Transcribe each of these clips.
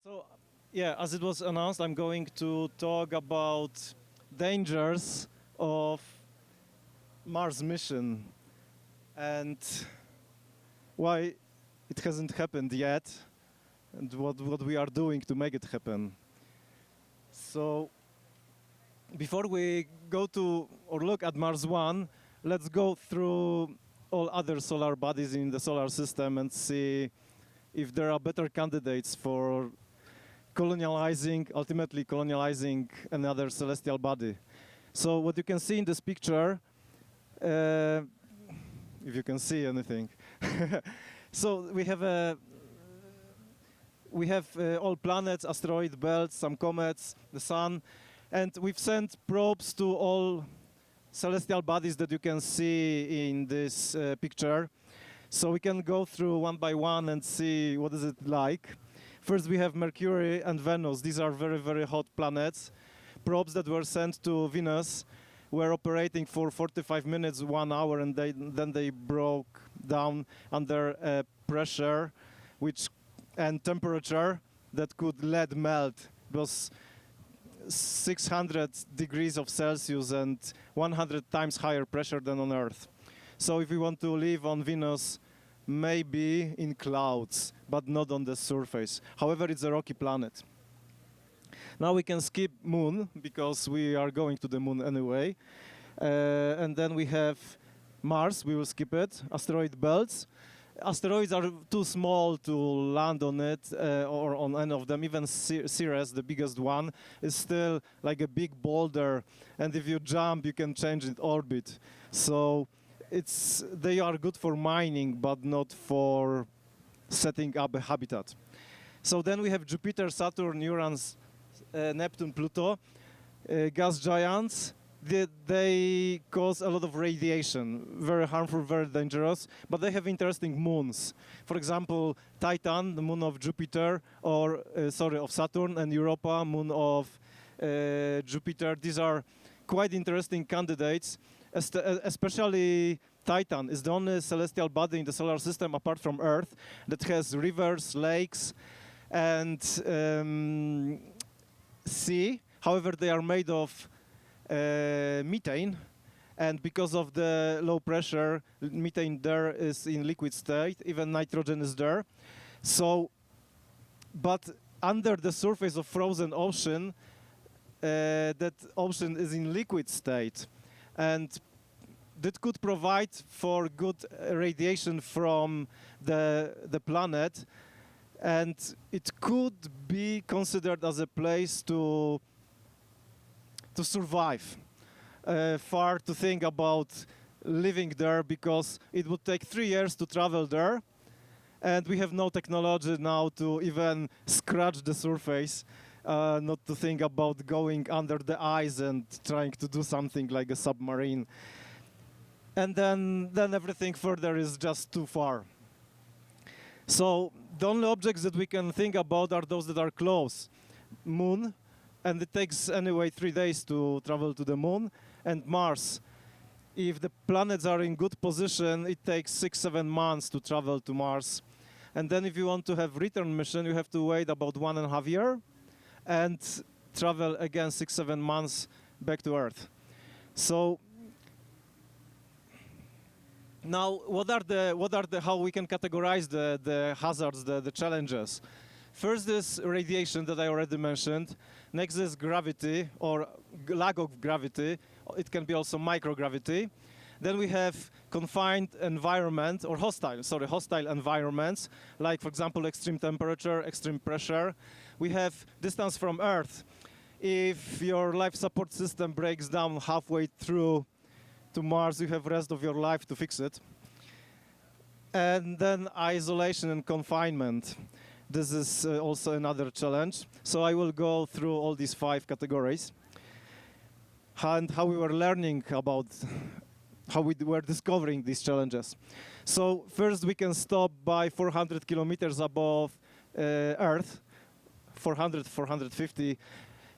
So, yeah, as it was announced, I'm going to talk about dangers of Mars mission and why it hasn't happened yet and what we are doing to make it happen. So, before we go to or look at Mars 1, let's go through all other solar bodies in the solar system and see if there are better candidates for ultimately colonializing another celestial body. So what you can see in this picture, if you can see anything, so we have all planets, asteroid belts, some comets, the sun, and we've sent probes to all celestial bodies that you can see in this picture. So we can go through one by one and see what is it like. First, we have Mercury and Venus. These are very, very hot planets. Probes that were sent to Venus were operating for 45 minutes, 1 hour, and then they broke down under pressure and temperature that could let melt. It was 600 degrees of Celsius and 100 times higher pressure than on Earth. So if we want to live on Venus, maybe in clouds, but not on the surface. However, it's a rocky planet. Now we can skip Moon, because we are going to the Moon anyway. And then we have Mars, we will skip it. Asteroid belts. Asteroids are too small to land on it, or on any of them. Even Ceres, the biggest one, is still like a big boulder. And if you jump, you can change its orbit. So they are good for mining, but not for setting up a habitat. So then we have Jupiter, Saturn, Uranus, Neptune, Pluto, gas giants. They cause a lot of radiation, very harmful, very dangerous, but they have interesting moons. For example, Titan, the moon of Jupiter, of Saturn, and Europa, moon of Jupiter. These are quite interesting candidates. Especially Titan is the only celestial body in the solar system apart from Earth that has rivers, lakes, and sea. However, they are made of methane, and because of the low pressure, methane there is in liquid state, even nitrogen is there. So, but under the surface of frozen ocean, that ocean is in liquid state. And that could provide for good radiation from the planet, and it could be considered as a place to survive. Far to think about living there, because it would take 3 years to travel there, and we have no technology now to even scratch the surface. Not to think about going under the ice and trying to do something like a submarine. And then everything further is just too far. So the only objects that we can think about are those that are close. Moon, and it takes anyway 3 days to travel to the Moon, and Mars. If the planets are in good position, it takes 6-7 months to travel to Mars. And then if you want to have return mission, you have to wait about 1.5 years. And travel again 6-7 months back to Earth. So now, how we can categorize the hazards, the challenges? First is radiation that I already mentioned. Next is gravity, or lack of gravity. It can be also microgravity. Then we have confined environment, or hostile environments, like, for example, extreme temperature, extreme pressure. We have distance from Earth. If your life support system breaks down halfway through to Mars, you have the rest of your life to fix it. And then isolation and confinement. This is also another challenge. So I will go through all these 5 categories and how we were learning about how we were discovering these challenges. So first, we can stop by 400 kilometers above Earth, 400, 450,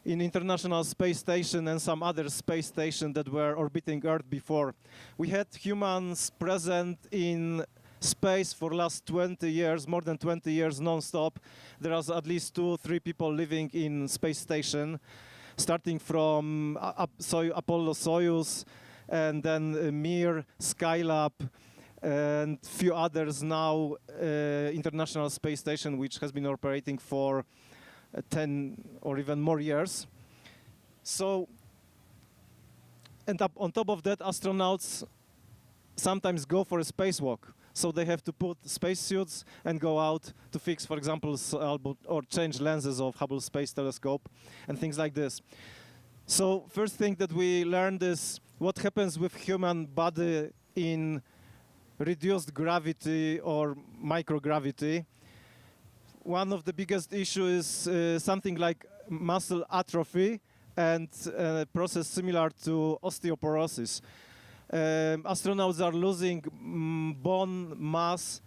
in International Space Station and some other space station that were orbiting Earth before. We had humans present in space for last 20 years, more than 20 years non-stop. There are at least 2-3 people living in space station, starting from Apollo-Soyuz, and then Mir, Skylab, and few others now, International Space Station, which has been operating for 10 or even more years. So, and on top of that, astronauts sometimes go for a spacewalk. So they have to put spacesuits and go out to fix, for example, or change lenses of Hubble Space Telescope and things like this. So first thing that we learned is what happens with human body in reduced gravity or microgravity. One of the biggest issues is something like muscle atrophy and a process similar to osteoporosis. Astronauts are losing bone mass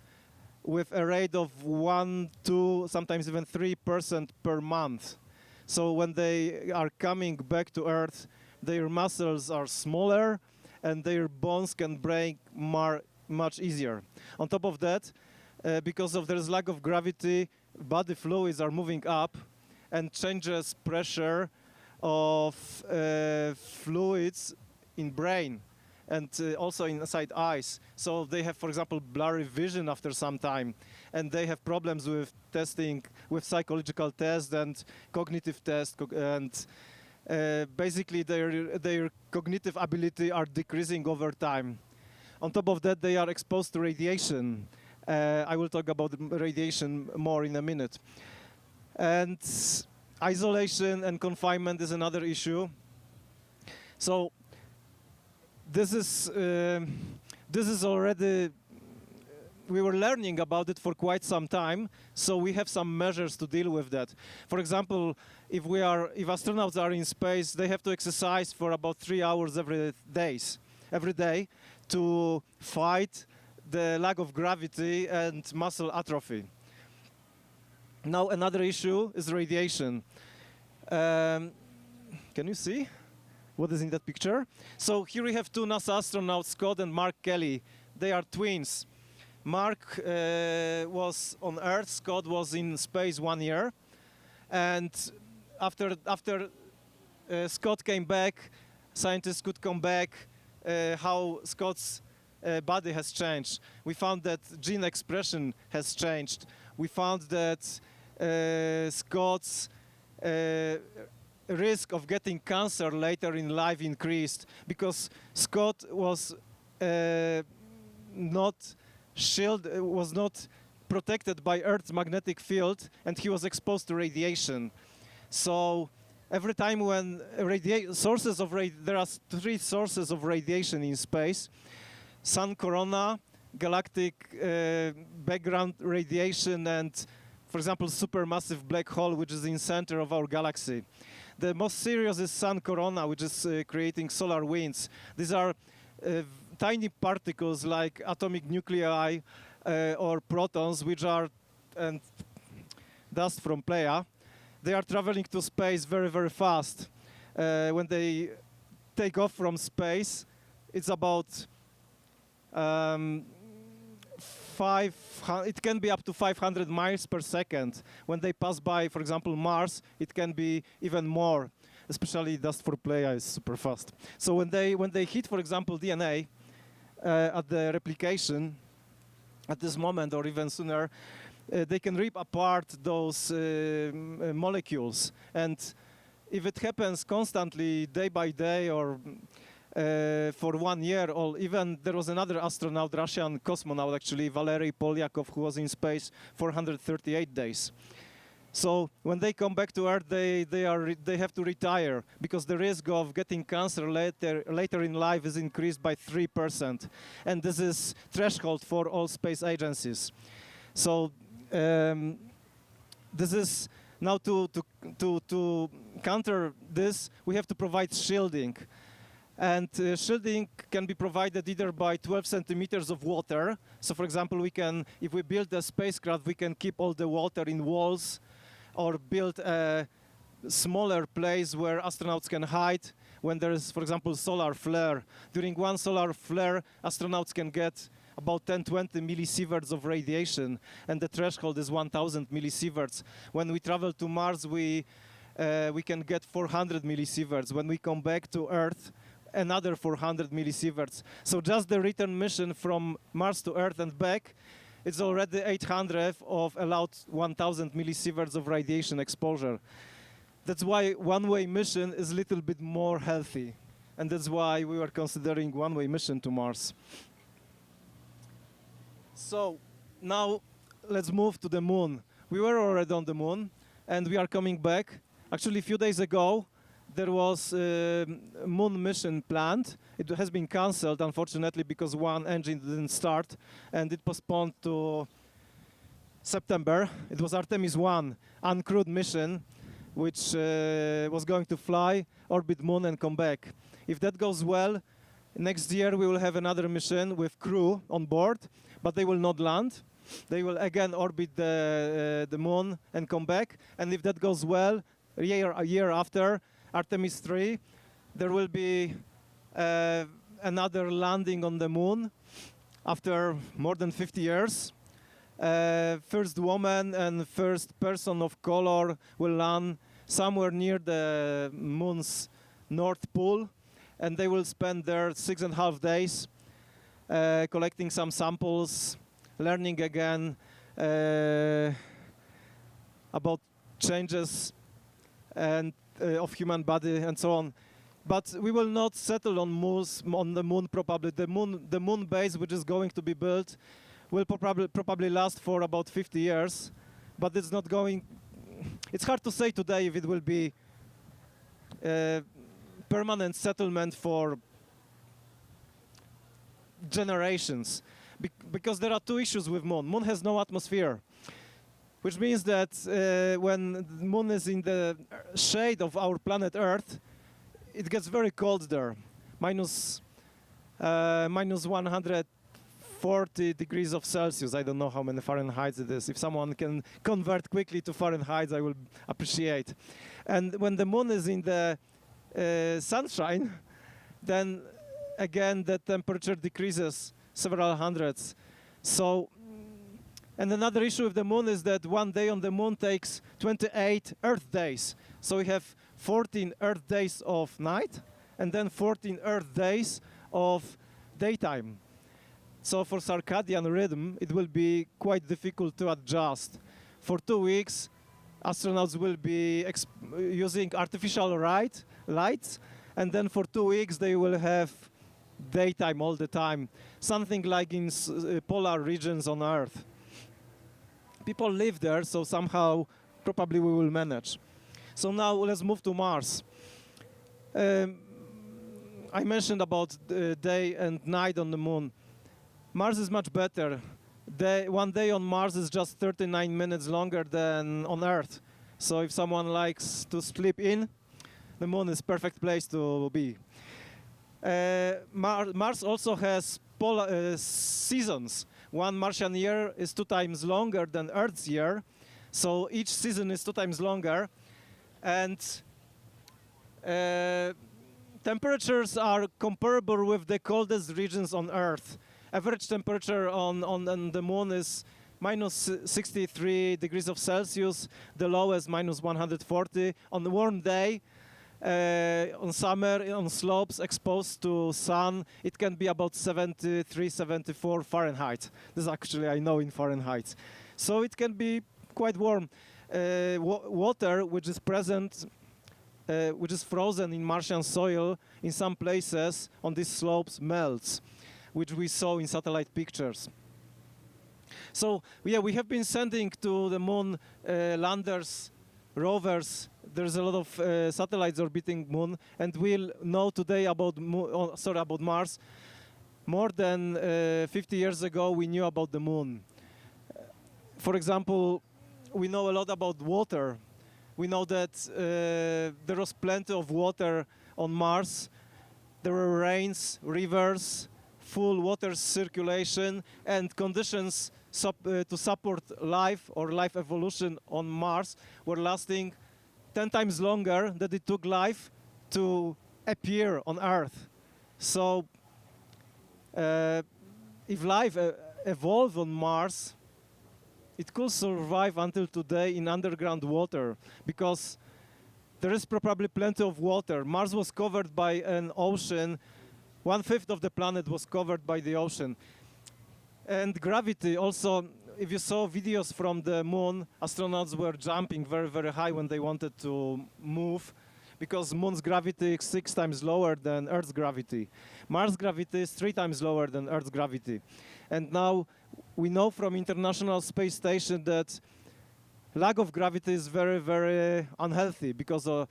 with a rate of 1, 2, sometimes even 3% per month. So when they are coming back to Earth, their muscles are smaller and their bones can break much easier. On top of that, because of there's lack of gravity, body fluids are moving up and changes pressure of fluids in brain and also inside eyes. So they have, for example, blurry vision after some time, and they have problems with testing, with psychological tests and cognitive tests, and basically their cognitive ability are decreasing over time. On top of that, they are exposed to radiation. I will talk about radiation more in a minute. And isolation and confinement is another issue. So this is already, we were learning about it for quite some time, so we have some measures to deal with that. For example, if astronauts are in space, they have to exercise for about 3 hours every day to fight the lack of gravity and muscle atrophy. Now another issue is radiation. Can you see what is in that picture? So here we have two NASA astronauts, Scott and Mark Kelly. They are twins. Mark was on Earth, Scott was in space 1 year. And after Scott came back, scientists could come back how Scott's body has changed. We found that gene expression has changed. We found that Scott's risk of getting cancer later in life increased because Scott was not protected by Earth's magnetic field, and he was exposed to radiation. So every time when there are 3 sources of radiation in space: sun corona, galactic background radiation, and, for example, supermassive black hole, which is in the center of our galaxy. The most serious is sun corona, which is creating solar winds. These are tiny particles like atomic nuclei or protons, which are and dust from Pleiades. They are traveling to space very, very fast. When they take off from space, it's about it can be up to 500 miles per second. When they pass by, for example, Mars, it can be even more, especially dust for Pleiades is super fast. So when they hit, for example, DNA at the replication, at this moment or even sooner, they can rip apart those molecules. And if it happens constantly, day by day, or for 1 year, or even there was another astronaut, Russian cosmonaut actually, Valery Polyakov, who was in space for 138 days. So when they come back to Earth, they have to retire because the risk of getting cancer later in life is increased by 3%, and this is threshold for all space agencies. So this is now to counter this, we have to provide shielding. And shielding can be provided either by 12 centimeters of water. So for example, if we build a spacecraft, we can keep all the water in walls, or build a smaller place where astronauts can hide when there is, for example, solar flare. During one solar flare, astronauts can get about 10-20 millisieverts of radiation, and the threshold is 1,000 millisieverts. When we travel to Mars, we can get 400 millisieverts. When we come back to Earth, another 400 millisieverts. So just the return mission from Mars to Earth and back, it's already 800 of allowed 1,000 millisieverts of radiation exposure. That's why one-way mission is a little bit more healthy. And that's why we were considering one-way mission to Mars. So now let's move to the moon. We were already on the moon, and we are coming back. Actually, a few days ago, there was a moon mission planned. It has been cancelled, unfortunately, because one engine didn't start, and it postponed to September. It was Artemis 1 uncrewed mission, which was going to fly, orbit moon, and come back. If that goes well, next year we will have another mission with crew on board, but they will not land. They will again orbit the moon and come back. And if that goes well, a year after, Artemis 3, there will be another landing on the moon after more than 50 years. First woman and first person of color will land somewhere near the moon's north pole, and they will spend there 6.5 days collecting some samples, learning again about changes and of human body and so on. But we will not settle on the moon probably. The moon base, which is going to be built, will probably last for about 50 years, but it's not going. It's hard to say today if it will be permanent settlement for generations, because there are two issues with moon. Moon has no atmosphere, which means that when the moon is in the shade of our planet Earth, it gets very cold there, minus 140 degrees of Celsius. I don't know how many Fahrenheit it is. If someone can convert quickly to Fahrenheit, I will appreciate. And when the moon is in the sunshine, then again the temperature decreases several hundreds. So, and another issue with the moon is that one day on the moon takes 28 Earth days. So we have 14 Earth days of night, and then 14 Earth days of daytime. So for circadian rhythm, it will be quite difficult to adjust. For 2 weeks, astronauts will be using artificial lights, and then for 2 weeks they will have daytime all the time, something like in polar regions on Earth. People live there, so somehow probably we will manage. So now let's move to Mars. I mentioned about day and night on the moon. Mars is much better. One day on Mars is just 39 minutes longer than on Earth. So if someone likes to sleep in, the moon is perfect place to be. Mars also has seasons. One Martian year is 2 times longer than Earth's year, so each season is 2 times longer. And temperatures are comparable with the coldest regions on Earth. Average temperature on the moon is minus 63 degrees of Celsius, the lowest minus 140. On a warm day, on summer, on slopes exposed to sun, it can be about 73, 74 Fahrenheit. This actually I know in Fahrenheit. So it can be quite warm. Water, which is present, which is frozen in Martian soil, in some places on these slopes melts, which we saw in satellite pictures. So yeah, we have been sending to the moon landers, rovers. There's a lot of satellites orbiting moon, and we'll know today about about Mars. More than 50 years ago, we knew about the moon. For example, we know a lot about water. We know that there was plenty of water on Mars. There were rains, rivers, full water circulation, and conditions to support life or life evolution on Mars were lasting 10 times longer than it took life to appear on Earth. So if life evolved on Mars, it could survive until today in underground water, because there is probably plenty of water. Mars was covered by an ocean. 1/5 of the planet was covered by the ocean. And gravity also, if you saw videos from the moon, astronauts were jumping very, very high when they wanted to move, because moon's gravity is 6 times lower than Earth's gravity. Mars' gravity is 3 times lower than Earth's gravity. And now we know from International Space Station that lack of gravity is very, very unhealthy because of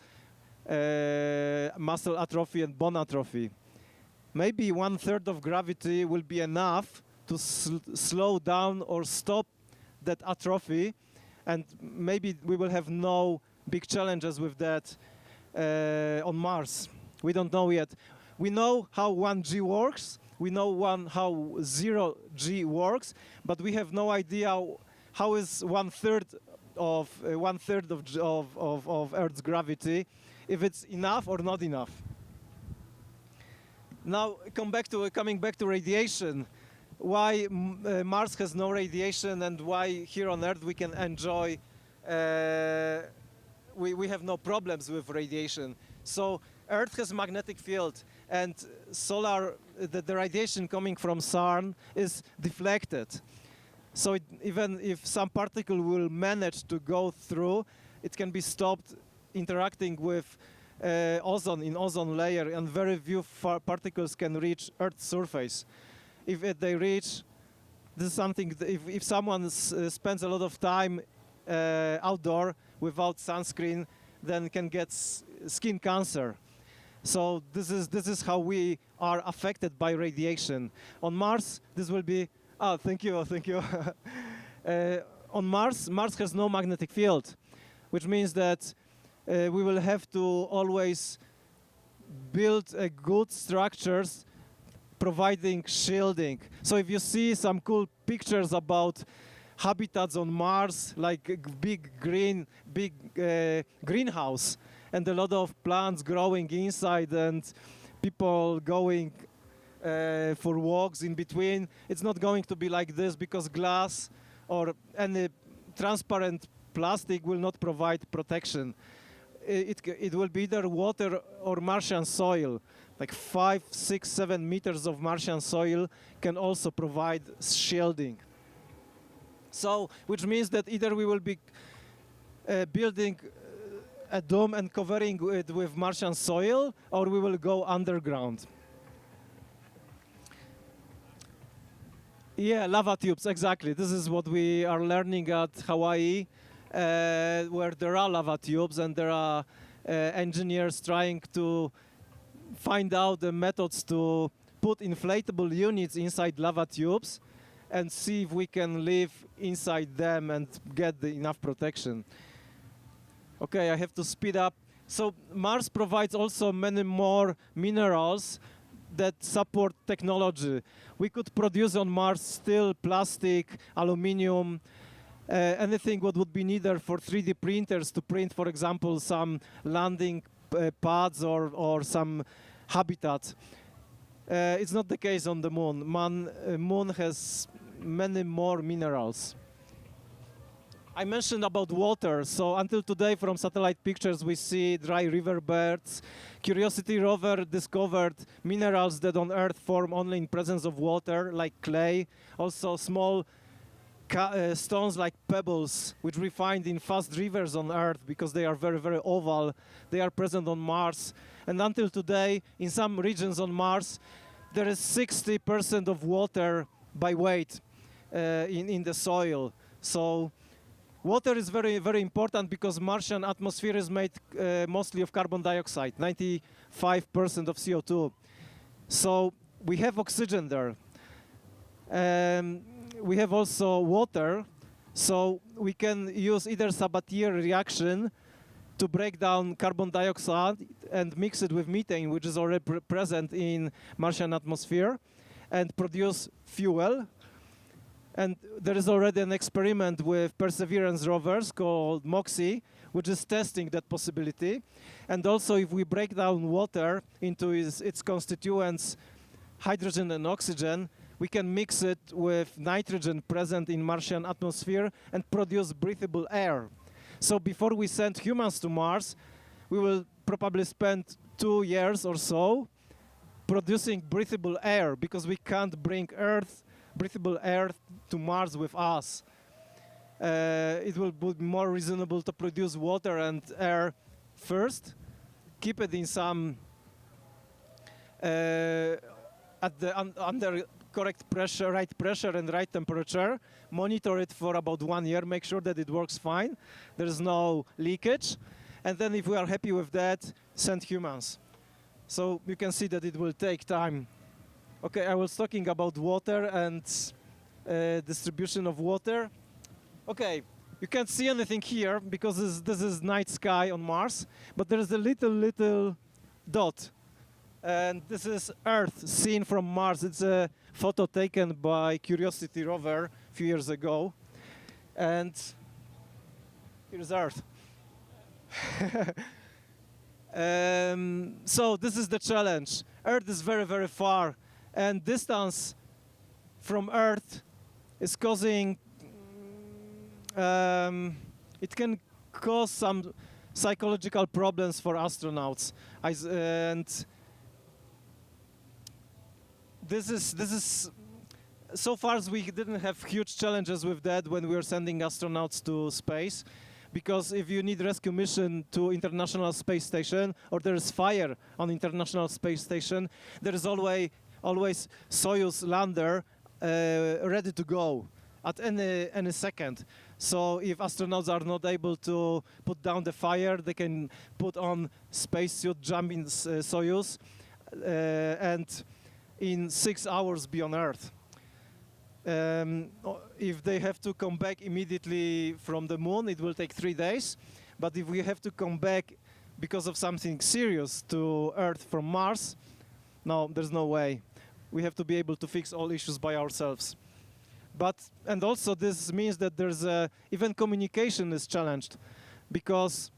muscle atrophy and bone atrophy. Maybe 1/3 of gravity will be enough to slow down or stop that atrophy, and maybe we will have no big challenges with that on Mars. We don't know yet. We know how 1G works, we know how 0G works, but we have no idea how is 1/3 of Earth's gravity, if it's enough or not enough. Now, coming back to radiation. Why Mars has no radiation, and why here on Earth we can enjoy, we have no problems with radiation. So Earth has magnetic field, and the radiation coming from sun is deflected. So even if some particle will manage to go through, it can be stopped interacting with ozone in ozone layer, and very few particles can reach Earth's surface. If they reach, this is something, if someone spends a lot of time outdoor without sunscreen, then can get skin cancer. So this is how we are affected by radiation. On Mars, this will be, thank you. On Mars has no magnetic field, which means that we will have to always build good structures providing shielding. So if you see some cool pictures about habitats on Mars, like a big greenhouse, and a lot of plants growing inside, and people going for walks in between, it's not going to be like this, because glass or any transparent plastic will not provide protection. It will be either water or Martian soil. Like 5, 6, 7 meters of Martian soil can also provide shielding. So, which means that either we will be building a dome and covering it with Martian soil, or we will go underground. Yeah, lava tubes, exactly. This is what we are learning at Hawaii, where there are lava tubes, and there are engineers trying to find out the methods to put inflatable units inside lava tubes and see if we can live inside them and get enough protection. Okay, I have to speed up. So Mars provides also many more minerals that support technology. We could produce on Mars steel, plastic, aluminium, anything what would be needed for 3D printers to print, for example, some landing pads or some habitat. It's not the case on the moon. Moon has many more minerals. I mentioned about water. So until today, from satellite pictures, we see dry riverbeds. Curiosity rover discovered minerals that on Earth form only in presence of water, like clay. Also small stones like pebbles, which we find in fast rivers on Earth because they are very, very oval. They are present on Mars. And until today, in some regions on Mars, there is 60% of water by weight in the soil. So water is very, very important because Martian atmosphere is made mostly of carbon dioxide, 95% of CO2. So we have oxygen there. We have also water, so we can use either Sabatier reaction to break down carbon dioxide and mix it with methane, which is already present in Martian atmosphere, and produce fuel. And there is already an experiment with Perseverance rovers called MOXIE, which is testing that possibility. And also, if we break down water into its constituents, hydrogen and oxygen, we can mix it with nitrogen present in Martian atmosphere and produce breathable air. So before we send humans to Mars, we will probably spend 2 years or so producing breathable air, because we can't bring breathable air to Mars with us. It will be more reasonable to produce water and air first, keep it in some under correct pressure, right pressure and right temperature, monitor it for about 1 year, make sure that it works fine, there's no leakage, and then if we are happy with that, send humans. So you can see that it will take time. Okay, I was talking about water and distribution of water. Okay, you can't see anything here because this is night sky on Mars, but there is a little dot. And this is Earth seen from Mars. It's a photo taken by Curiosity rover a few years ago. And here's Earth. So this is the challenge. Earth is very, very far, and distance from Earth is causing, it can cause some psychological problems for astronauts. And this is so far we didn't have huge challenges with that when we were sending astronauts to space. Because if you need rescue mission to International Space Station, or there is fire on International Space Station, there is always Soyuz lander ready to go at any second. So if astronauts are not able to put down the fire, they can put on spacesuit, jump in Soyuz, and in 6 hours be on Earth. If they have to come back immediately from the moon, it will take 3 days. But if we have to come back because of something serious to Earth from Mars, no, there's no way. We have to be able to fix all issues by ourselves. And also this means that there's even communication is challenged, because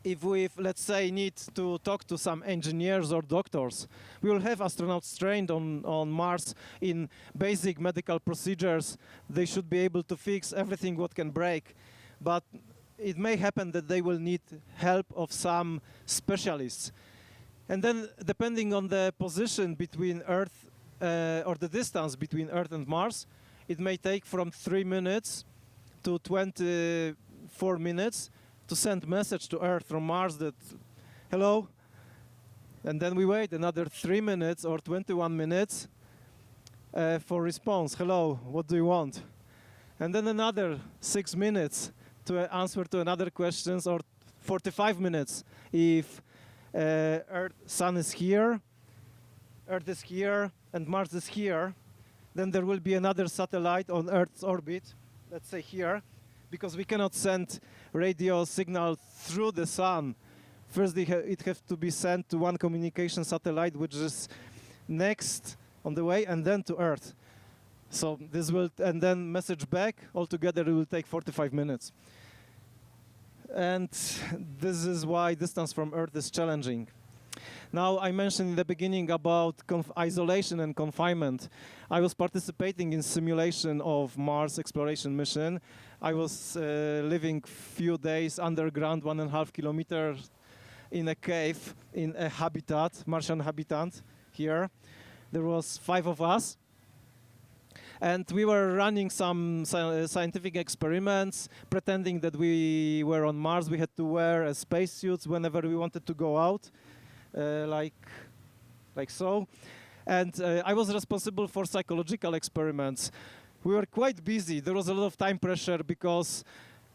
if we, let's say, need to talk to some engineers or doctors, we will have astronauts trained on Mars in basic medical procedures. They should be able to fix everything what can break. But it may happen that they will need help of some specialists. And then, depending on the position between Earth, or the distance between Earth and Mars, it may take from 3 minutes to 24 minutes to send message to Earth from Mars that, hello, and then we wait another 3 minutes or 21 minutes for response. Hello, what do you want? And then another 6 minutes to answer to another questions, or 45 minutes if Sun is here, Earth is here, and Mars is here. Then there will be another satellite on Earth's orbit, let's say here, because we cannot send radio signal through the Sun. First, it has to be sent to one communication satellite, which is next on the way, and then to Earth. So this will, and then message back. Altogether, it will take 45 minutes. And this is why distance from Earth is challenging. Now, I mentioned in the beginning about isolation and confinement. I was participating in simulation of Mars exploration mission. I was living few days underground, 1.5 kilometers in a cave, in a habitat, Martian habitat here. There was 5 of us. And we were running some scientific experiments, pretending that we were on Mars. We had to wear spacesuits whenever we wanted to go out. Like so. And I was responsible for psychological experiments. We were quite busy. There was a lot of time pressure because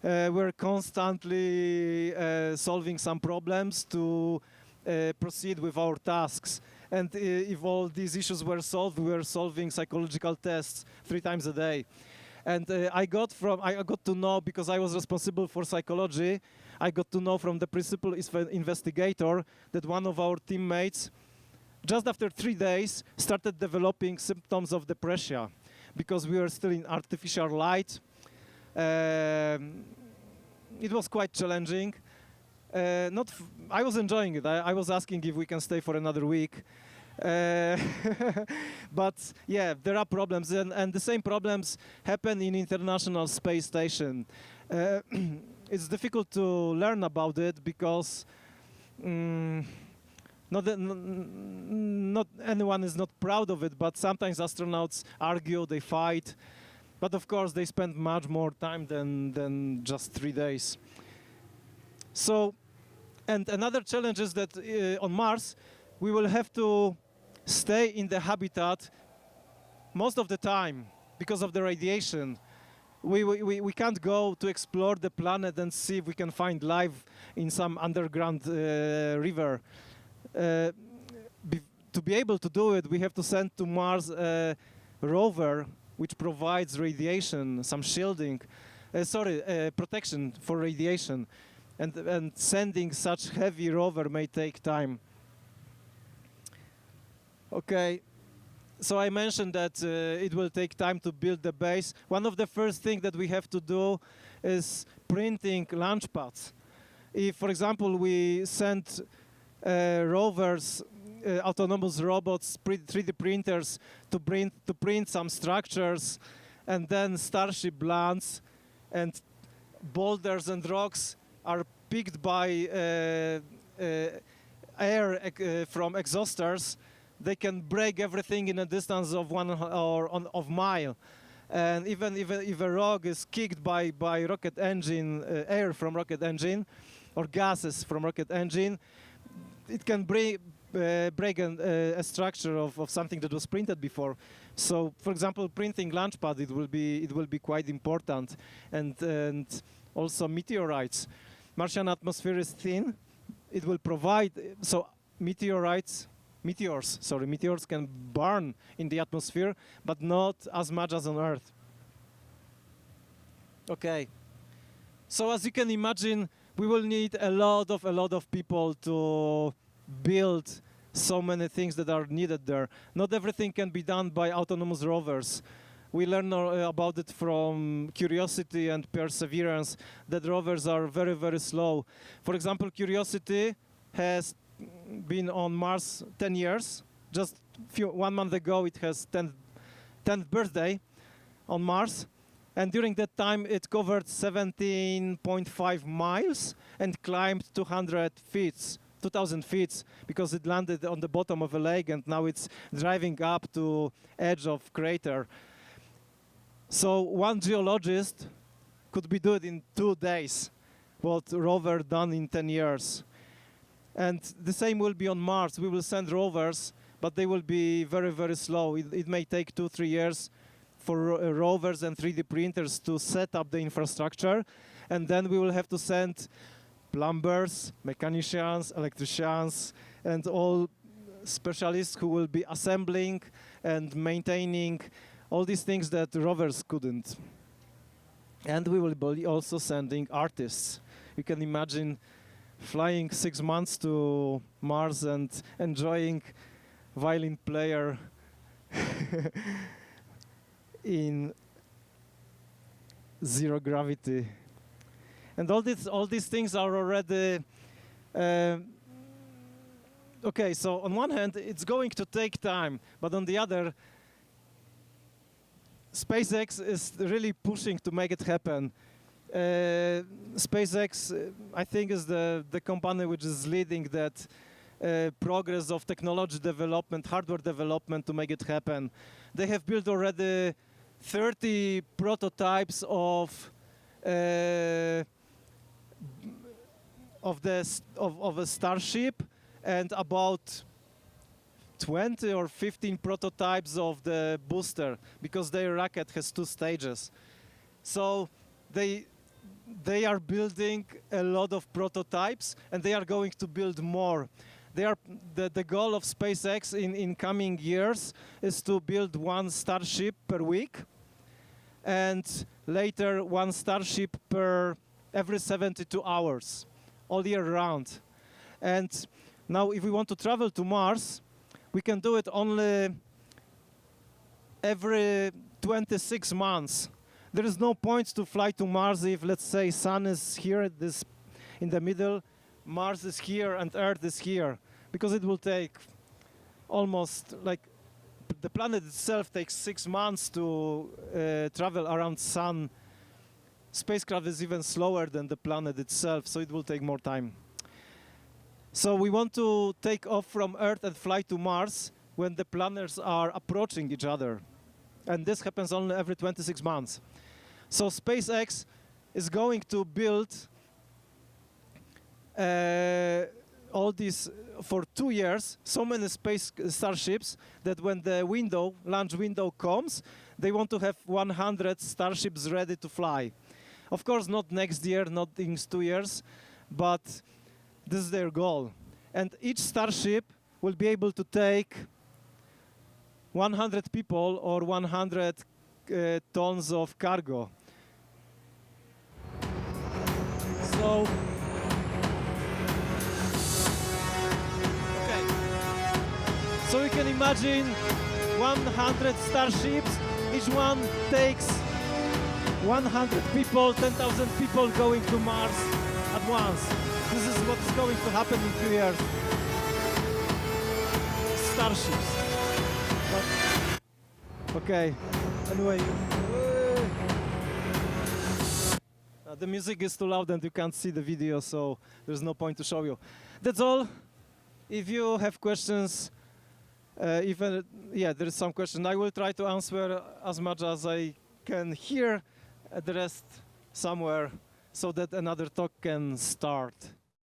we were constantly solving some problems to proceed with our tasks. And if all these issues were solved, we were solving psychological tests 3 times a day. And I got to know, because I was responsible for psychology, I got to know from the principal investigator that one of our teammates, just after 3 days, started developing symptoms of depression, because we were still in artificial light. It was quite challenging. I was enjoying it. I was asking if we can stay for another week. Uh, but yeah, there are problems, and the same problems happen in International Space Station. It's difficult to learn about it because not anyone is not proud of it, but sometimes astronauts argue, they fight, but of course they spend much more time than just 3 days. So, and another challenge is that on Mars, we will have to stay in the habitat most of the time because of the radiation. We can't go to explore the planet and see if we can find life in some underground river. To be able to do it, we have to send to Mars a rover which provides radiation, some shielding, protection for radiation. And sending such heavy rover may take time. Okay, so I mentioned that it will take time to build the base. One of the first things that we have to do is printing launch pads. If, for example, we send rovers, autonomous robots, 3D printers to print some structures, and then Starship lands, and boulders and rocks are picked by air from exhausters, they can break everything in a distance of 1 or mile. And even if a rock is kicked by rocket engine, air from rocket engine, or gases from rocket engine, it can break a structure of something that was printed before. So, for example, printing launchpad, it will be quite important, and also meteorites. Martian atmosphere is thin. It will provide so meteors can burn in the atmosphere, but not as much as on Earth. Okay. So as you can imagine, we will need a lot of people to build so many things that are needed there. Not everything can be done by autonomous rovers. We learn about it from Curiosity and Perseverance, that rovers are very, very slow. For example, Curiosity has been on Mars 10 years. Just 1 month ago, it has 10th birthday on Mars. And during that time, it covered 17.5 miles and climbed 2,000 feet, because it landed on the bottom of a lake, and now it's driving up to edge of crater. So one geologist could be doing it in 2 days, what rover done in 10 years. And the same will be on Mars. We will send rovers, but they will be very, very slow. It may take 2-3 years for rovers and 3D printers to set up the infrastructure. And then we will have to send plumbers, mechanicians, electricians, and all specialists who will be assembling and maintaining all these things that rovers couldn't. And we will be also sending artists. You can imagine flying 6 months to Mars and enjoying violin player in zero gravity. And all these things are already okay. So on one hand, it's going to take time, but on the other, SpaceX is really pushing to make it happen. SpaceX, I think, is the company which is leading that progress of technology development, hardware development to make it happen. They have built already 30 prototypes of a Starship, and about 20 or 15 prototypes of the booster, because their rocket has 2 stages. So they are building a lot of prototypes, and they are going to build more. The goal of SpaceX in coming years is to build 1 Starship per week, and later 1 Starship every 72 hours, all year round. And now if we want to travel to Mars, we can do it only every 26 months. There is no point to fly to Mars if, let's say, Sun is here, in the middle, Mars is here, and Earth is here, because it will take almost like the planet itself takes 6 months to travel around Sun. Spacecraft is even slower than the planet itself, so it will take more time. So we want to take off from Earth and fly to Mars when the planets are approaching each other. And this happens only every 26 months. So SpaceX is going to build all these for 2 years, so many space starships that when the launch window comes, they want to have 100 starships ready to fly. Of course, not next year, not in 2 years, but this is their goal. And each starship will be able to take 100 people or 100 tons of cargo. So, okay. So you can imagine 100 starships, each one takes 100 people, 10,000 people going to Mars at once. This is what's going to happen in 2 years. Starships. But, okay, anyway. The music is too loud and you can't see the video, so there's no point to show you. That's all. If you have questions, there is some question. I will try to answer as much as I can hear, the rest somewhere, so that another talk can start.